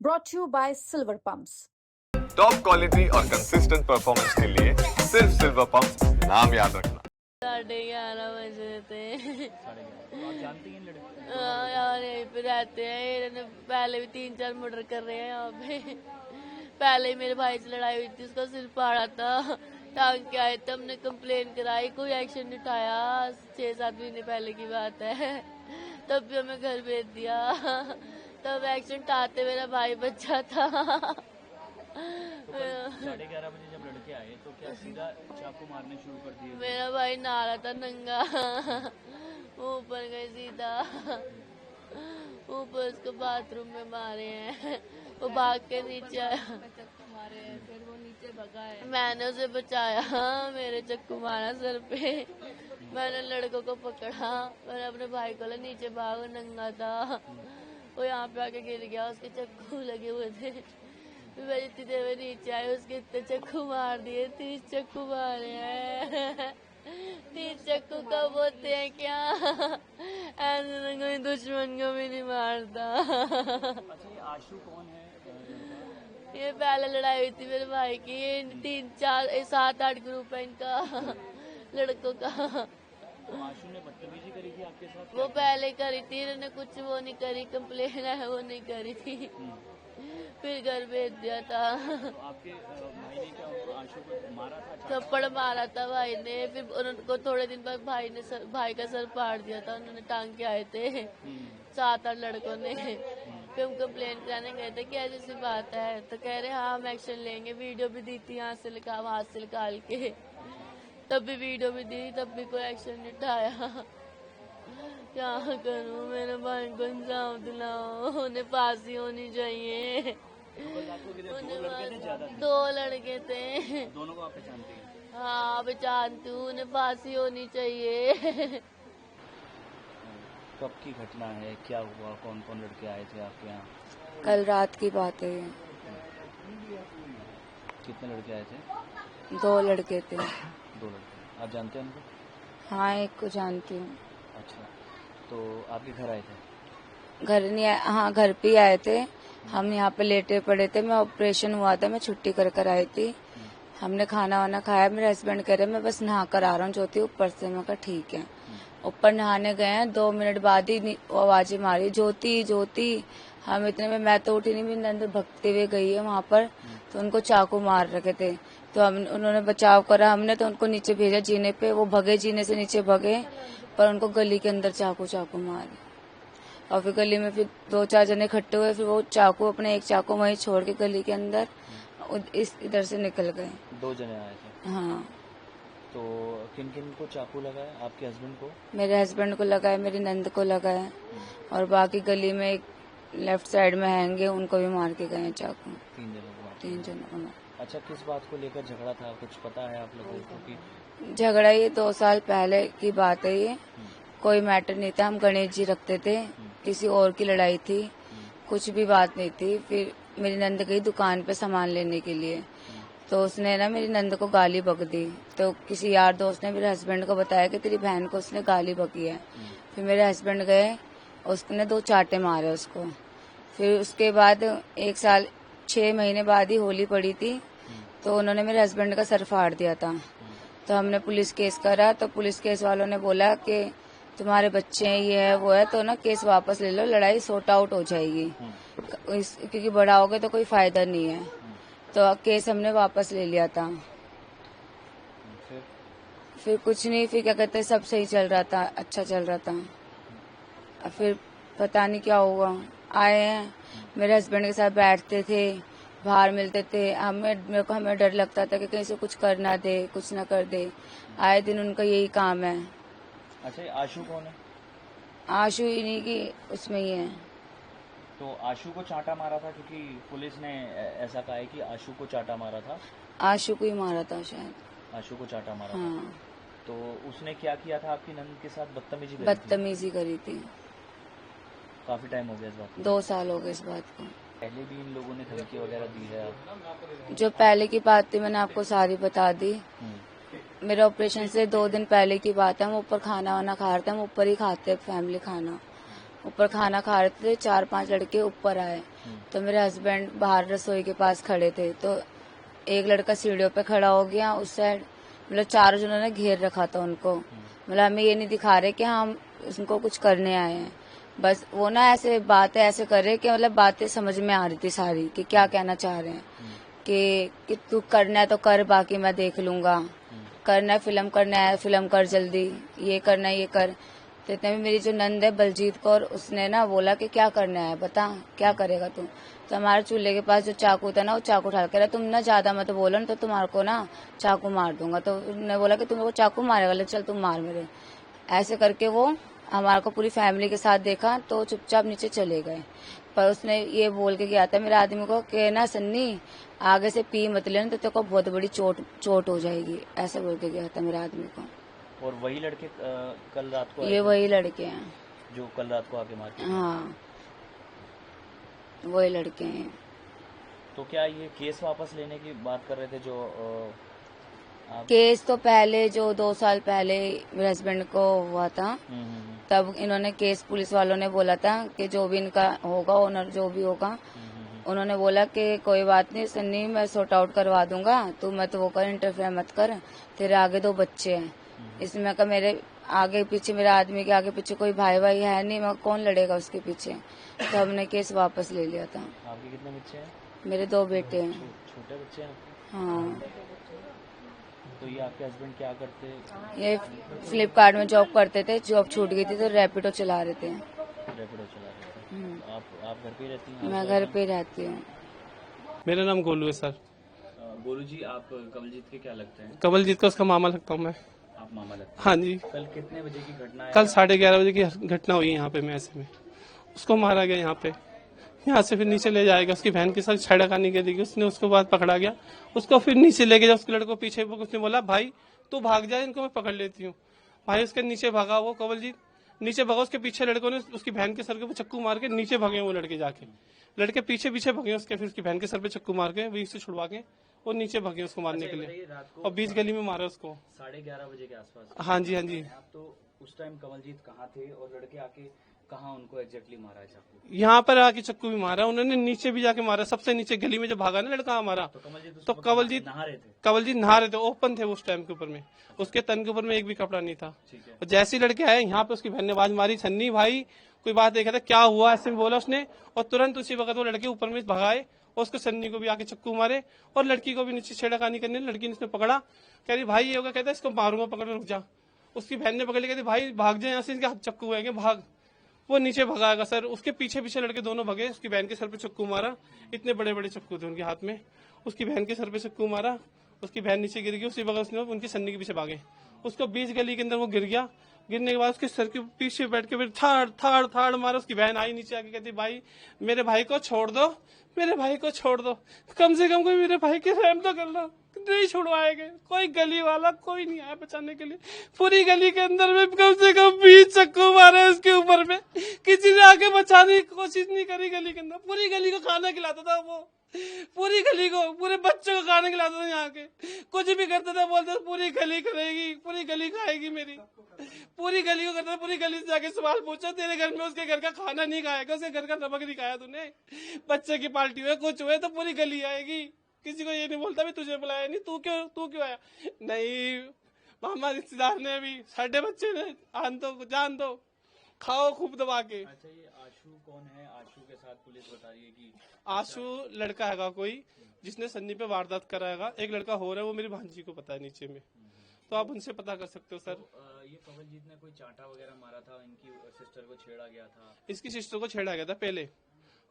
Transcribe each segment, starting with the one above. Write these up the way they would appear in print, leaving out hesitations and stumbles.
brought to you by Silver Pumps. Top quality और consistent performance के लिए सिर्फ सिल्वर पंप नाम याद रखना। 11:30 बजे थे। आप जानती हैं लड़के? यार यहीं पे रहते हैं। इन्होंने पहले भी 3-4 मर्डर कर रहे हैं यहाँ पे। पहले ही मेरे भाई से लड़ाई हुई थी, उसका सिर फाड़ा था, टांग के आए थे, हमने कंप्लेन कराई, कोई एक्शन नहीं उठाया। 6-7 महीने पहले की बात है, तब भी हमें घर भेज दिया। तब एक्शन उठाते मेरा भाई बच्चा था। तो 11:30 बजे जब लड़के आए तो क्या सीधा चाकू मारने शुरू कर दिए? मेरा भाई नहा रहा था नंगा, ऊपर गए सीधा, ऊपर उसको बाथरूम में मारे हैं, वो भाग के नीचे आया, मारे हैं, फिर वो नीचे भगा है, मैंने उसे बचाया, मेरे चक्कू मारा सर पे, मैंने लड़कों को पकड़ा, मैंने अपने भाई को नीचे भाग, नंगा था, वो यहाँ पे आके गिर गया, उसके चक्कू लगे हुए थे, मैं जितनी देर में नीचे आई उसके इतने चक्कू मार दिए, 30 चक्कू मारे हैं। 30 चक्कू कब होते हैं क्या? ऐसे तो कोई दुश्मन को भी नहीं मारता। अच्छा, ये आशु कौन है? ये पहले लड़ाई हुई थी मेरे भाई की, 3-4-7-8 ग्रुप है इनका लड़कों का। तो आशु ने बदतमीजी करी थी आपके साथ? वो पहले करी थी, इन्होंने कुछ वो नहीं करी, कंप्लेन है वो नहीं करी थी, फिर घर भेज दिया था। तो आपके भाई ने क्या आशु को मारा था? थप्पड़ मारा था भाई ने, फिर उनको थोड़े दिन बाद भाई का सर फाड़ दिया था, उन्होंने टांग के आए थे 7-8 लड़कों ने। फिर हम कंप्लेन कराने गए थे कि ऐसी सी बात है, तो कह रहे हाँ हम एक्शन लेंगे, वीडियो भी दी थी यहाँ से निकाल के, तब भी वीडियो भी दी, तब भी कोई एक्शन नहीं उठाया। क्या करूं, मेरे भाई को इंसाफ दिलाओ, उन्हें फांसी होनी चाहिए। दो लड़के थे। दोनों को आप पहचानती हैं? हाँ पहचानती हूँ, उन्हें फांसी होनी चाहिए। कब की घटना है, क्या हुआ, कौन कौन लड़के आए थे आपके यहाँ? कल रात की बात है ये। कितने लड़के आए थे? 2 लड़के थे। 2 लड़के। आप जानते हैं उनको? हाँ, एक को जानती हूँ। अच्छा, तो आपके घर आए थे? घर नहीं आए, हाँ घर पे ही आए थे। हम यहाँ पे लेटे पड़े थे, मैं ऑपरेशन हुआ था, मैं छुट्टी कर आई थी। हमने खाना वाना खाया, मेरे हस्बैंड कह रहे मैं बस नहा कर आ रहा हूँ ज्योति ऊपर से। मैं कहा ठीक है। ऊपर नहाने गए हैं, 2 मिनट बाद ही आवाजें मारी, ज्योति ज्योति। हम इतने में मैं तो उठी नहीं, मेरी नंद भगते हुए गई है वहाँ पर, तो उनको चाकू मार रखे थे, तो उन्होंने बचाव करा, हमने तो उनको नीचे भेजा जीने पे, वो भगे, जीने से नीचे भगे, पर उनको गली के अंदर चाकू मारे। और फिर गली में फिर 2-4 जने इकट्ठे हुए, फिर वो चाकू अपने एक चाकू वहीं छोड़ के गली के अंदर इधर से निकल गए। 2 जने आए थे? हाँ। तो किन किन को चाकू लगा है? आपके हस्बैंड को? मेरे हस्बैंड को लगा है, मेरी नंद को लगा है, और बाकी गली में एक लेफ्ट साइड में हैंगे, उनको भी मार के गए हैं चाकू। 3 जनों को? 3 जनों को मार। अच्छा, किस बात को लेकर झगड़ा था, कुछ पता है आप लोगों को? कि झगड़ा ये 2 साल पहले की बात है, ये कोई मैटर नहीं था, हम गणेश जी रखते थे, किसी और की लड़ाई थी, कुछ भी बात नहीं थी। फिर मेरी नंद गई दुकान पे सामान लेने के लिए, तो उसने ना मेरी नंद को गाली बक दी, तो किसी यार दोस्त ने मेरे हस्बैंड को बताया कि तेरी बहन को उसने गाली बकी है। फिर मेरे हस्बैंड गए, उसने 2 चाटे मारे उसको। फिर उसके बाद 1 साल 6 महीने बाद ही होली पड़ी थी, तो उन्होंने मेरे हस्बैंड का सर फाड़ दिया था। तो हमने पुलिस केस करा, तो पुलिस केस वालों ने बोला कि तुम्हारे बच्चे हैं, ये है वो है, तो ना केस वापस ले लो, लड़ाई सॉर्ट आउट हो जाएगी, क्योंकि बड़ा हो गया तो कोई फायदा नहीं है। तो केस हमने वापस ले लिया था। फिर कुछ नहीं, फिर क्या कहते हैं, सब सही चल रहा था, अच्छा चल रहा था। फिर पता नहीं क्या हुआ, आए हैं, मेरे हस्बैंड के साथ बैठते थे, बाहर मिलते थे, हमें डर लगता था कि कहीं से कुछ कर ना दे, कुछ ना कर दे, आए दिन उनका यही काम है। अच्छा, ये आशु कौन है? आशु इन्हीं की उसमें ही है। तो आशु को चांटा मारा था, क्योंकि पुलिस ने ऐसा कहा है कि आशु को चांटा मारा था। आशु को ही मारा था शायद। आशु को चांटा मारा हाँ। था। तो उसने क्या किया था आपकी नंद के साथ? बदतमीजी करी थी। काफी टाइम हो गया इस बात को? 2 साल हो गए इस बात को। पहले भी इन लोगों ने धमकी वगैरह दी है आप? जो पहले की बात थी मैंने आपको सारी बता दी। मेरे ऑपरेशन से 2 दिन पहले की बात है, हम ऊपर खाना वाना खा रहे थे, हम ऊपर ही खाते फैमिली खाना, ऊपर खाना खा रहे थे, 4-5 लड़के ऊपर आए तो मेरे हस्बैंड बाहर रसोई के पास खड़े थे, तो एक लड़का सीढ़ियों पे खड़ा हो गया उस साइड, मतलब चारों जनों ने घेर रखा था उनको। मतलब हमें ये नहीं दिखा रहे कि हम उनको कुछ करने आए हैं, बस वो ना ऐसे बातें ऐसे कर रहे कि मतलब बातें समझ में आ रही थी सारी कि क्या कहना चाह रहे हैं कि तू करना है तो कर, बाकी मैं देख लूंगा, करना है फिल्म करना है फिल्म कर, जल्दी ये करना है ये कर। तो इतने में मेरी जो नंद है बलजीत कौर, उसने ना बोला कि क्या करना है बता, क्या करेगा तू। तो हमारे चूल्हे के पास जो चाकू था ना, वो चाकू उठा के रहा, तुम ना ज्यादा मत बोलो ना तो तुम्हारे को ना चाकू मार दूंगा। तो उन्होंने बोला कि तुम वो चाकू मारेगा, ले चल तुम मार मेरे। ऐसे करके वो हमारे को पूरी फैमिली के साथ देखा तो चुपचाप नीचे चले गए। पर उसने ये बोल के गया था मेरे आदमी को कि ना सन्नी आगे से पी मत लेना तो तेरे को बहुत बड़ी चोट हो जाएगी, ऐसे बोल के गया था मेरे आदमी को। और वही लड़के कल रात को ये वही लड़के हैं जो कल रात को आके मार के? हाँ, वही लड़के हैं। तो क्या ये केस वापस लेने की बात कर रहे थे जो आप? केस तो पहले जो 2 साल पहले मेरे हस्बैंड को हुआ था, तब इन्होंने केस, पुलिस वालों ने बोला था कि जो भी इनका होगा, ओनर जो भी होगा, उन्होंने बोला कि कोई बात नहीं सन्नी, मैं सॉर्ट आउट करवा दूंगा, तू मत वो कर, इंटरफेयर मत कर, तेरे आगे 2 बच्चे हैं। इसमें का मेरे आगे पीछे, मेरे आदमी के आगे पीछे कोई भाई है नहीं, मैं कौन लड़ेगा उसके पीछे। तो हमने केस वापस ले लिया था। आपके कितने बच्चे हैं? मेरे 2 बेटे हैं। छोटे बच्चे हैं? हाँ। तो ये आपके हस्बैंड क्या करते हैं? ये फ्लिपकार्ट में जॉब करते थे, जॉब छूट गई थी तो रैपिडो चला रहे थे। रैपिडो चला रहे थे। आप घर पे ही रहती हैं? मैं घर पे रहती हूँ। मेरा नाम गोलू है सर। गोलू जी, आप कवलजीत के क्या लगते हैं? कवलजीत का उसका मामा लगता हूँ मैं। आप मामा लगते हैं? हाँ जी। कल कितने बजे की घटना है? कल 11:30 बजे की घटना हुई यहाँ पे मैसे में। उसको मारा गया यहाँ पे, यहाँ से फिर नीचे ले जाएगा, उसकी बहन के साथ छेड़खानी करी, उसने उसको बाद पकड़ा गया, उसको फिर नीचे ले गया, उसके लड़को पीछे, उसने बोला भाई तू भाग जाए, इनको मैं पकड़ लेती हूँ। भाई उसके नीचे भागा, वो कवलजीत नीचे भागा, उसके पीछे लड़कों ने उसकी बहन के सर के ऊपर चक्कू मार के नीचे भागे वो लड़के, जाके लड़के पीछे पीछे भागे उसके, फिर उसकी बहन के सर पे चक्कू मार के वीर से छुड़वा के वो नीचे भागे उसको मारने के लिए, और 20 गली में मारा उसको 11:30 बजे के आसपास? हाँ जी, हाँ जी। तो उस टाइम कवलजीत कहाँ थे और लड़के आके कहाँ उनको एग्जैक्टली मारा है चाकू? यहाँ पर आके चक्कू भी मारा उन्होंने, नीचे भी जाके मारा, सबसे नीचे गली में जब भागा ना लड़का हमारा, तो कवलजीत नहा रहे थे, ओपन थे उस टाइम के ऊपर में, उसके तन के ऊपर में एक भी कपड़ा नहीं था। और जैसे ही लड़के आए यहाँ पे उसकी बहन ने आवाज मारी, सन्नी भाई कोई बात देखा था, क्या हुआ ऐसे बोला उसने, और तुरंत उसी वक्त वो लड़के ऊपर में भगाए और उसको सन्नी को भी आके चक्कू मारे और लड़की को भी नीचे छेड़खानी करने, लड़की ने उसने पकड़ा, कह रही भाई ये होगा, कहता है इसको मारूंगा, पकड़ रुक जा। उसकी बहन ने पकड़ ली, कहती भाई भाग जाए यहाँ से, इसके हाथ चक्कू है भाग। वो नीचे भगाएगा सर, उसके पीछे पीछे लड़के दोनों भगे, उसकी बहन के सर पे चक्कू मारा, इतने बड़े बड़े चक्कू थे उनके हाथ में, उसकी बहन के सर पे चक्कू मारा, उसकी बहन नीचे गिर गई, उसी वक्त उसने उनकी सन्नी के पीछे भागे, उसको 20 गली के अंदर वो गिर गया। गिरने के बाद उसके सर के पीछे बैठ के फिर थाड़ मारा। उसकी बहन आई नीचे आके, कहती भाई मेरे भाई को छोड़ दो, मेरे भाई को छोड़ दो, कम से कम कोई मेरे भाई के रहम तो कर लो। नहीं छुड़वाएंगे, कोई गली वाला कोई नहीं आया बचाने के लिए। पूरी गली के अंदर में कम से कम 20 चक्कू मारे उसके ऊपर में, किसी ने आके बचाने की कोशिश नहीं करी। गली के अंदर पूरी गली को खाना खिलाता था वो, पूरी गली को, पूरे बच्चों को खाना खिलाता था। यहाँ के कुछ भी करता था, बोलता पूरी गली करेगी, पूरी गली खाएगी मेरी, पूरी गली को करता था। पूरी गली से जाके सवाल पूछा, तेरे घर में उसके घर का खाना नहीं खाएगा, उसके घर का नमक नहीं खाया तूने, बच्चे की पार्टी हुए कुछ हुए तो पूरी गली आएगी। किसी को ये नहीं बोलता भी तुझे बुलाया नहीं, तू क्यों आया? नहीं मामा रिश्तेदार ने भी, साढ़े बच्चे ने, जान दो, खाओ खूब दबा के। अच्छा, ये आशु कौन है? आशु के साथ पुलिस बता रही है कि आशु लड़का हैगा कोई जिसने सन्नी पे वारदात कराएगा। एक लड़का हो रहा है, वो मेरी भांजी को पता है नीचे में, तो आप उनसे पता कर सकते हो सर। ये कवलजीत ने कोई चांटा वगैरह मारा था, इनकी सिस्टर को छेड़ा गया था? इसकी सिस्टर को छेड़ा गया था पहले,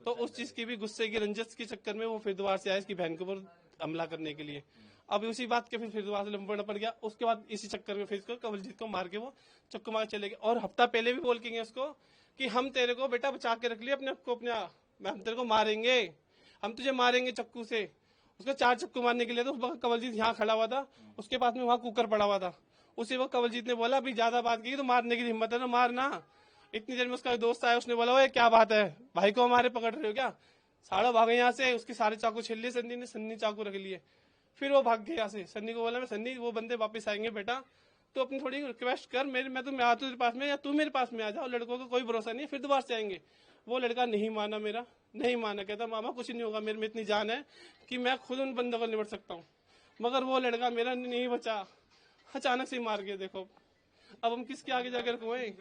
तो उस चीज की भी गुस्से की रंजिश के चक्कर में वो फिर दोबारा से आया इसकी बहन के ऊपर हमला करने के लिए। अब उसी बात के फिर दोबारा से लंबा पड़ गया। उसके बाद इसी चक्कर में फिर इसको कवलजीत को मार के वो चक्कू मार चले गए। और हफ्ता पहले भी बोल के गए उसको कि हम तेरे को बेटा बचा के रख लिया अपने को, हम तेरे को मारेंगे, हम तुझे मारेंगे चक्कू से। उसको 4 चक्कू मारने के लिए, तो उस वक्त कवलजीत यहाँ खड़ा हुआ था, उसके पास में वहाँ कुकर पड़ा हुआ था। उसी वक्त कवलजीत ने बोला अभी ज्यादा बात की तो मारने की हिम्मत है ना, मारना। इतनी देर में उसका दोस्त आया, उसने बोला ओए क्या बात है, भाई को हमारे पकड़ रहे हो क्या? साड़ा भागे यहाँ से, उसके सारे चाकू छीन लिए सन्नी चाकू रख लिए, फिर वो भाग गए यहाँ से। सन्नी को बोला मैं, सन्नी वो बंदे वापस आएंगे बेटा, तो अपनी थोड़ी रिक्वेस्ट कर, मैं आता हूँ तेरे पास में, या तू मेरे पास में आ जाओ। लड़कों का कोई भरोसा नहीं है, फिर दोबारा से आएंगे। वो लड़का नहीं माना, मेरा नहीं माना, कहता मामा कुछ नहीं होगा, मेरे में इतनी जान है कि मैं खुद उन बंदों को निपट सकता हूँ। मगर वो लड़का मेरा नहीं बचा, अचानक से मार के। देखो अब हम किसके आगे जाकर रुकें।